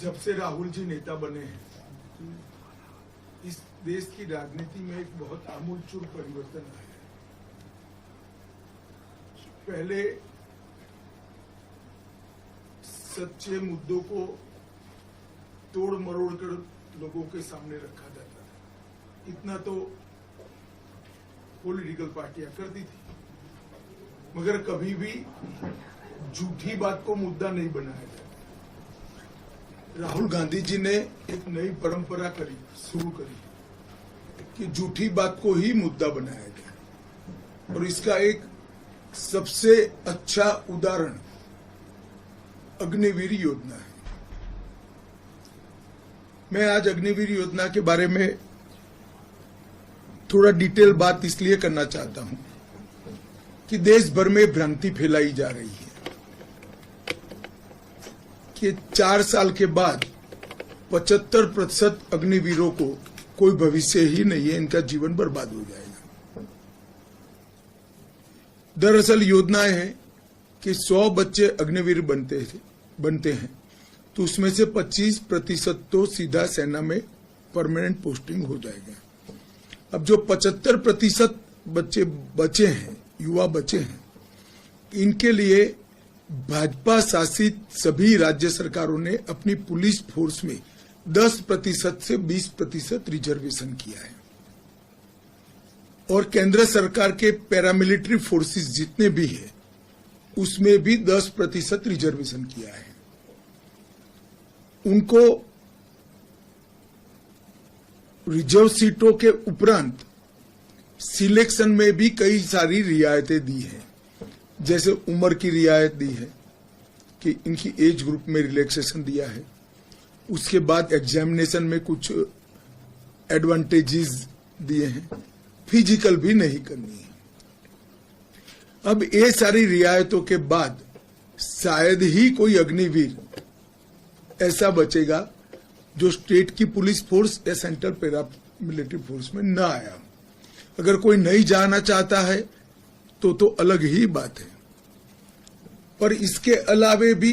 जब से राहुल जी नेता बने हैं, इस देश की राजनीति में एक बहुत आमूलचूल परिवर्तन आया है। पहले सच्चे मुद्दों को तोड़ मरोड़ कर लोगों के सामने रखा जाता था। इतना तो पॉलिटिकल पार्टियां करती थी, मगर कभी भी झूठी बात को मुद्दा नहीं बनाया जाता। राहुल गांधी जी ने एक नई परंपरा शुरू करी कि झूठी बात को ही मुद्दा बनाया जाए, और इसका एक सबसे अच्छा उदाहरण अग्निवीर योजना है। मैं आज अग्निवीर योजना के बारे में थोड़ा डिटेल बात इसलिए करना चाहता हूं कि देश भर में भ्रांति फैलाई जा रही है कि 4 साल के बाद 75% अग्निवीरों को कोई भविष्य ही नहीं है, इनका जीवन बर्बाद हो जाएगा। दरअसल योजना है कि 100 बच्चे अग्निवीर बनते हैं तो उसमें से 25% तो सीधा सेना में परमानेंट पोस्टिंग हो जाएगा। अब जो 75% बच्चे बचे हैं, युवा बचे हैं, इनके लिए भाजपा शासित सभी राज्य सरकारों ने अपनी पुलिस फोर्स में 10% से 20% रिजर्वेशन किया है, और केंद्र सरकार के पैरामिलिट्री फोर्सेस जितने भी हैं उसमें भी 10% रिजर्वेशन किया है। उनको रिजर्व सीटों के उपरांत सिलेक्शन में भी कई सारी रियायतें दी हैं, जैसे उम्र की रियायत दी है कि इनकी एज ग्रुप में रिलैक्सेशन दिया है। उसके बाद एग्जामिनेशन में कुछ एडवांटेजेस दिए हैं, फिजिकल भी नहीं करनी है। अब ये सारी रियायतों के बाद शायद ही कोई अग्निवीर ऐसा बचेगा जो स्टेट की पुलिस फोर्स या सेंट्रल पैरामिलिट्री फोर्स में न आया। अगर कोई नहीं जाना चाहता है तो अलग ही बात है, पर इसके अलावे भी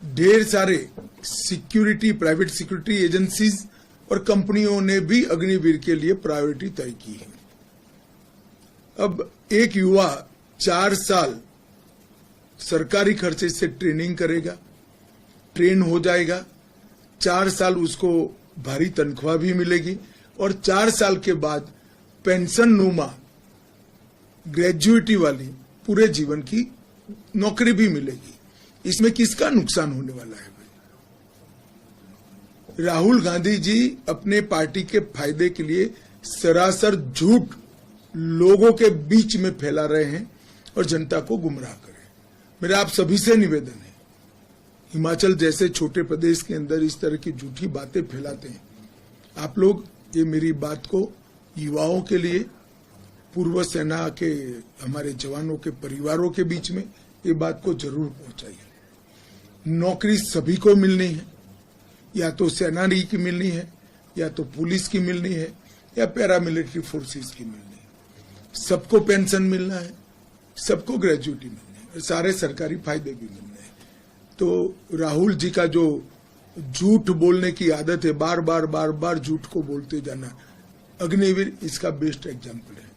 ढेर सारे सिक्योरिटी, प्राइवेट सिक्योरिटी एजेंसीज और कंपनियों ने भी अग्निवीर के लिए प्रायोरिटी तय की है। अब एक युवा 4 साल सरकारी खर्चे से ट्रेनिंग करेगा, ट्रेन हो जाएगा, 4 साल उसको भारी तनख्वाह भी मिलेगी, और 4 साल के बाद पेंशन नुमा ग्रेजुएटी वाली पूरे जीवन की नौकरी भी मिलेगी। इसमें किसका नुकसान होने वाला है भाई? राहुल गांधी जी अपने पार्टी के फायदे के लिए सरासर झूठ लोगों के बीच में फैला रहे हैं और जनता को गुमराह कर रहे हैं। मेरा आप सभी से निवेदन है, हिमाचल जैसे छोटे प्रदेश के अंदर इस तरह की झूठी बातें फैलाते हैं, आप लोग ये मेरी बात को युवाओं के लिए, पूर्व सेना के हमारे जवानों के परिवारों के बीच में ये बात को जरूर पहुंचाइए। नौकरी सभी को मिलनी है, या तो सेनानी की मिलनी है, या तो पुलिस की मिलनी है, या पैरामिलिट्री फोर्सेस की मिलनी है। सबको पेंशन मिलना है, सबको ग्रेजुएटी मिलनी है, और सारे सरकारी फायदे भी मिलने हैं। तो राहुल जी का जो झूठ बोलने की आदत है, बार बार झूठ को बोलते जाना, अग्निवीर इसका बेस्ट एग्जाम्पल है।